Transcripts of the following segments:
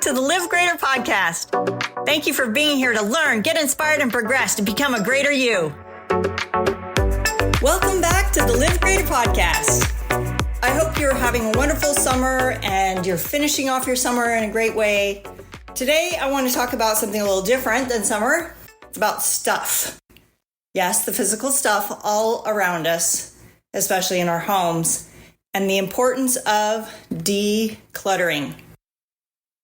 back to the LivGreater Podcast. Thank you for being here to learn, get inspired, and progress to become a greater you. Welcome back to the LivGreater Podcast. I hope you're having a wonderful summer and you're finishing off your summer in a great way. Today, I want to talk about something a little different than summer. It's about stuff. Yes, the physical stuff all around us, especially in our homes, and the importance of decluttering.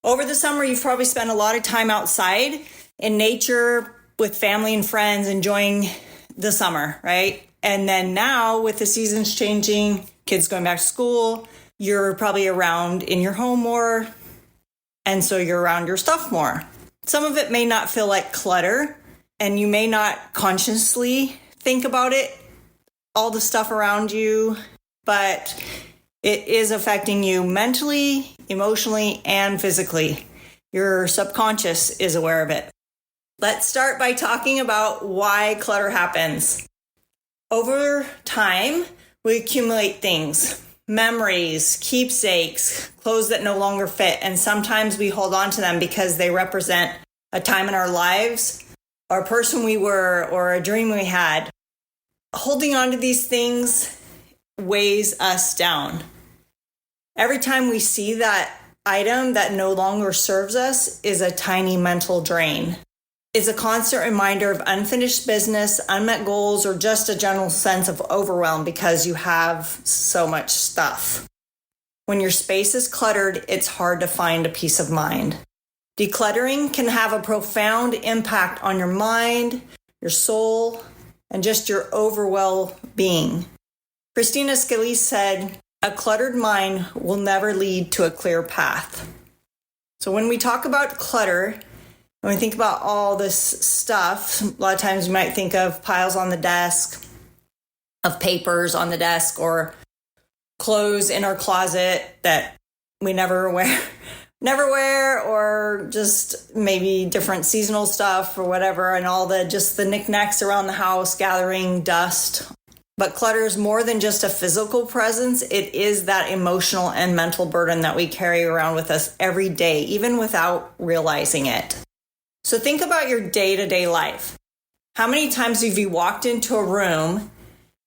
Over the summer, you've probably spent a lot of time outside in nature with family and friends enjoying the summer, right? And then now with the seasons changing, kids going back to school, you're probably around in your home more, and so you're around your stuff more. Some of it may not feel like clutter, and you may not consciously think about it, all the stuff around you, but it is affecting you mentally, emotionally, and physically. Your subconscious is aware of it. Let's start by talking about why clutter happens. Over time, we accumulate things, memories, keepsakes, clothes that no longer fit, and sometimes we hold on to them because they represent a time in our lives, or a person we were, or a dream we had. Holding on to these things weighs us down. Every time we see that item that no longer serves us is a tiny mental drain. It's a constant reminder of unfinished business, unmet goals, or just a general sense of overwhelm because you have so much stuff. When your space is cluttered, it's hard to find a peace of mind. Decluttering can have a profound impact on your mind, your soul, and just your overall being. Christina Scalise said, "A cluttered mind will never lead to a clear path." So when we talk about clutter, when we think about all this stuff, a lot of times we might think of piles on the desk, of papers on the desk, or clothes in our closet that we never wear, or just maybe different seasonal stuff or whatever, and all the knickknacks around the house gathering dust. But clutter is more than just a physical presence. It is that emotional and mental burden that we carry around with us every day, even without realizing it. So think about your day-to-day life. How many times have you walked into a room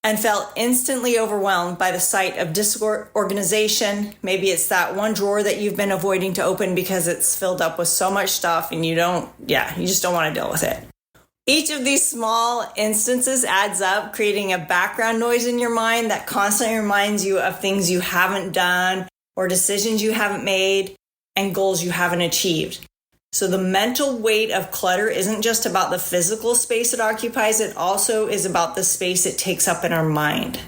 and felt instantly overwhelmed by the sight of disorganization? Maybe it's that one drawer that you've been avoiding to open because it's filled up with so much stuff and you just don't want to deal with it. Each of these small instances adds up, creating a background noise in your mind that constantly reminds you of things you haven't done or decisions you haven't made and goals you haven't achieved. So the mental weight of clutter isn't just about the physical space it occupies, it also is about the space it takes up in our mind.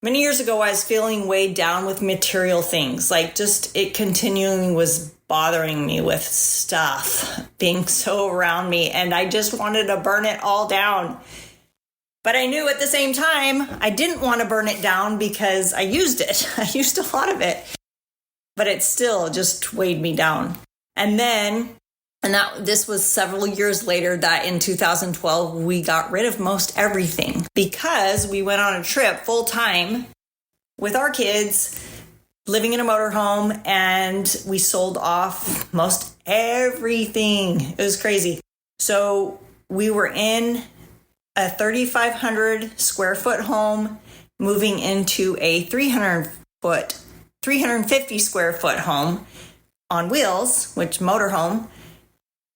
Many years ago, I was feeling weighed down with material things, like just it continually was bothering me with stuff being so around me, and I just wanted to burn it all down. But I knew at the same time, I didn't want to burn it down because I used it. I used a lot of it, but it still just weighed me down. This was several years later that in 2012, we got rid of most everything because we went on a trip full time with our kids, living in a motorhome, and we sold off most everything. It was crazy. So we were in a 3,500 square foot home, moving into a 350 square foot home on wheels, which motorhome.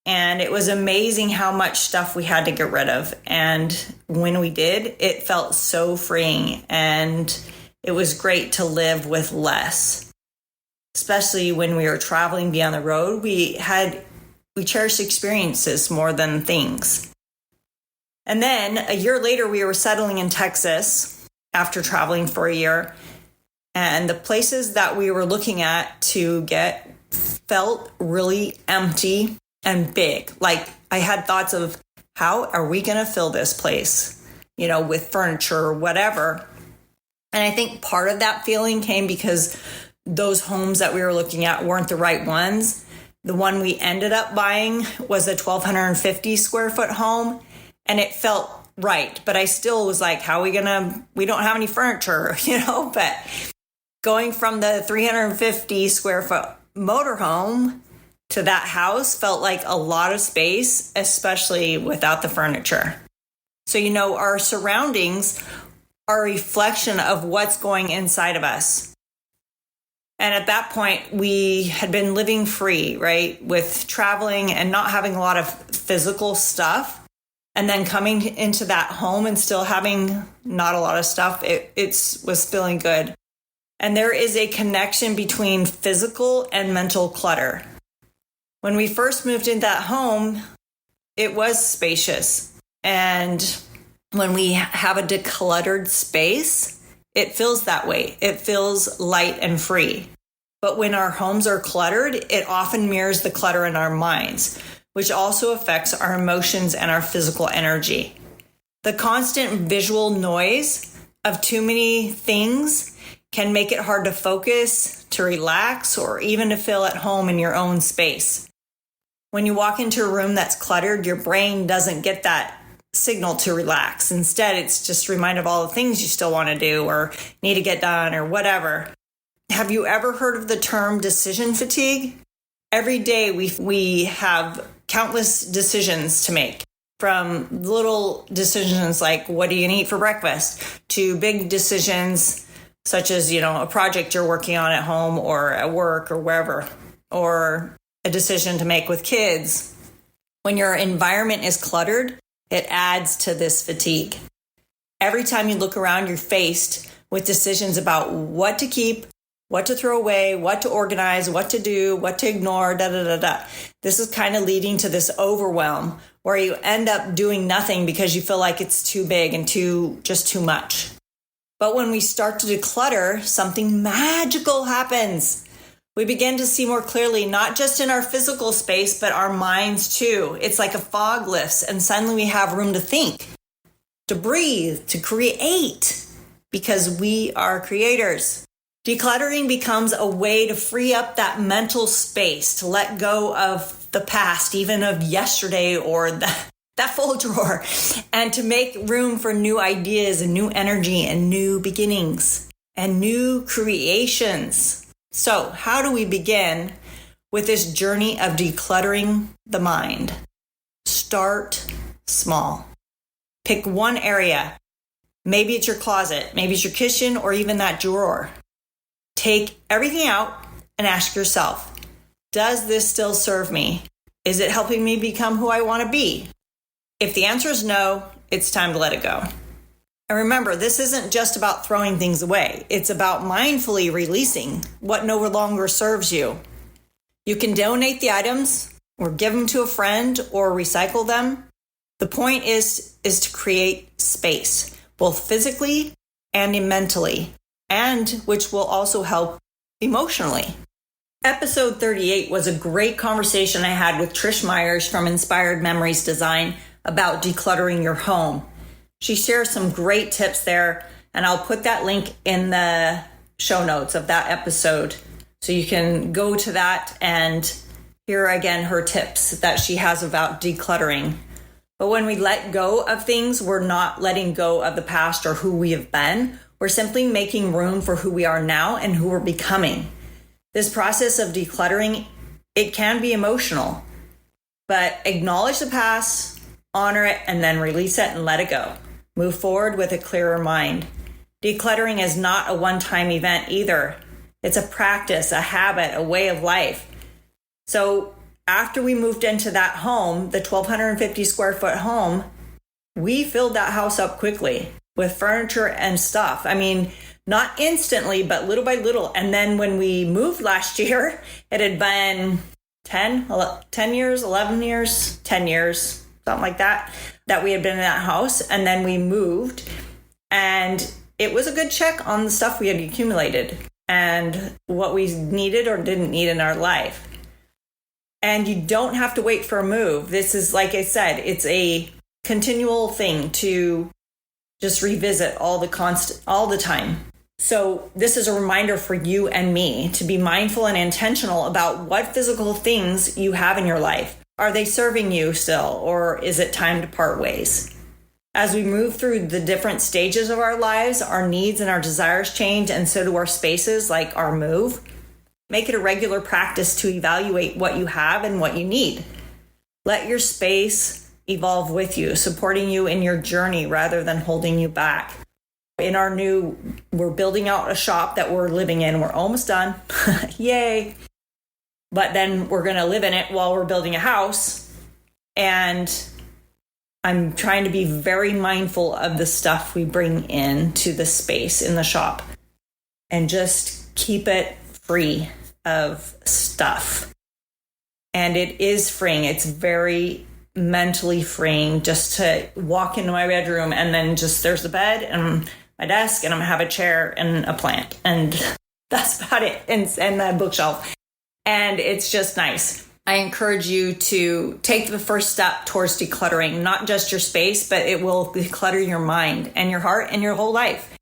And it was amazing how much stuff we had to get rid of. And when we did, it felt so freeing. And it was great to live with less, especially when we were traveling beyond the road. We cherished experiences more than things. And then a year later, we were settling in Texas after traveling for a year. And the places that we were looking at to get felt really empty and big. Like I had thoughts of how are we going to fill this place, with furniture or whatever. And I think part of that feeling came because those homes that we were looking at weren't the right ones. The one we ended up buying was a 1,250 square foot home, and it felt right. But I still was like, we don't have any furniture, but going from the 350 square foot motorhome to that house felt like a lot of space, especially without the furniture. So, our surroundings are a reflection of what's going inside of us. And at that point, we had been living free, right? With traveling and not having a lot of physical stuff. And then coming into that home and still having not a lot of stuff, it was feeling good. And there is a connection between physical and mental clutter. When we first moved into that home, it was spacious. And when we have a decluttered space, it feels that way. It feels light and free. But when our homes are cluttered, it often mirrors the clutter in our minds, which also affects our emotions and our physical energy. The constant visual noise of too many things can make it hard to focus, to relax, or even to feel at home in your own space. When you walk into a room that's cluttered, your brain doesn't get that signal to relax. Instead, it's just reminded of all the things you still want to do or need to get done or whatever. Have you ever heard of the term decision fatigue? Every day we have countless decisions to make, from little decisions like what are you going to eat for breakfast to big decisions such as, a project you're working on at home or at work or wherever, or a decision to make with kids. When your environment is cluttered, it adds to this fatigue. Every time you look around, you're faced with decisions about what to keep, what to throw away, what to organize, what to do, what to ignore, This is kind of leading to this overwhelm where you end up doing nothing because you feel like it's too big and too much. But when we start to declutter, something magical happens. We begin to see more clearly, not just in our physical space, but our minds too. It's like a fog lifts and suddenly we have room to think, to breathe, to create, because we are creators. Decluttering becomes a way to free up that mental space, to let go of the past, even of yesterday or that full drawer, and to make room for new ideas and new energy and new beginnings and new creations. So, how do we begin with this journey of decluttering the mind? Start small. Pick one area. Maybe it's your closet, maybe it's your kitchen, or even that drawer. Take everything out and ask yourself, does this still serve me? Is it helping me become who I want to be? If the answer is no, it's time to let it go. And remember, this isn't just about throwing things away. It's about mindfully releasing what no longer serves you. You can donate the items or give them to a friend or recycle them. The point is to create space, both physically and mentally, and which will also help emotionally. Episode 38 was a great conversation I had with Trish Myers from Inspired Memories Design about decluttering your home. She shares some great tips there, and I'll put that link in the show notes of that episode so you can go to that and hear again her tips that she has about decluttering. But when we let go of things, we're not letting go of the past or who we have been. We're simply making room for who we are now and who we're becoming. This process of decluttering, it can be emotional, but acknowledge the past, honor it, and then release it and let it go. Move forward with a clearer mind. Decluttering is not a one-time event either. It's a practice, a habit, a way of life. So after we moved into that home, the 1,250 square foot home, we filled that house up quickly with furniture and stuff. I mean, not instantly, but little by little. And then when we moved last year, it had been 10 years, 11 years, 10 years, something like that we had been in that house. And then we moved, and it was a good check on the stuff we had accumulated and what we needed or didn't need in our life. And you don't have to wait for a move. This is, like I said, it's a continual thing to just revisit all the time. So this is a reminder for you and me to be mindful and intentional about what physical things you have in your life. Are they serving you still, or is it time to part ways? As we move through the different stages of our lives, our needs and our desires change, and so do our spaces, like our move. Make it a regular practice to evaluate what you have and what you need. Let your space evolve with you, supporting you in your journey rather than holding you back. We're building out a shop that we're living in. We're almost done. Yay. But then we're going to live in it while we're building a house. And I'm trying to be very mindful of the stuff we bring into the space in the shop and just keep it free of stuff. And it is freeing. It's very mentally freeing just to walk into my bedroom and then there's the bed and my desk and I'm gonna have a chair and a plant and that's about it, and the bookshelf, and it's just nice. I encourage you to take the first step towards decluttering, not just your space, but it will declutter your mind and your heart and your whole life.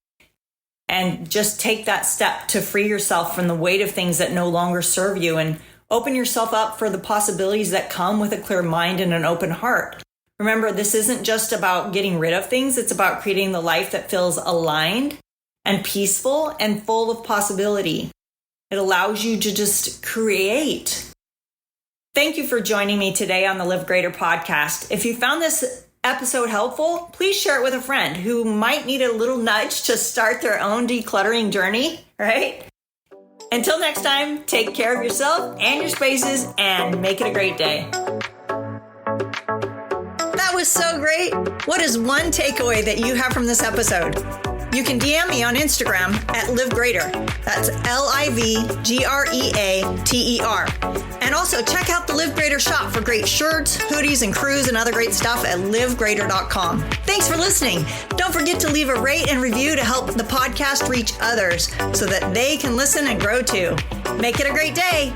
And just take that step to free yourself from the weight of things that no longer serve you and open yourself up for the possibilities that come with a clear mind and an open heart. Remember, this isn't just about getting rid of things. It's about creating the life that feels aligned and peaceful and full of possibility. It allows you to just create. Thank you for joining me today on the LivGreater Podcast. If you found this episode helpful, please share it with a friend who might need a little nudge to start their own decluttering journey, right? Until next time, take care of yourself and your spaces and make it a great day. That was so great. What is one takeaway that you have from this episode? You can DM me on Instagram at LivGreater. That's LivGreater. And also check out the LivGreater shop for great shirts, hoodies, and crews and other great stuff at livgreater.com. Thanks for listening. Don't forget to leave a rate and review to help the podcast reach others so that they can listen and grow too. Make it a great day.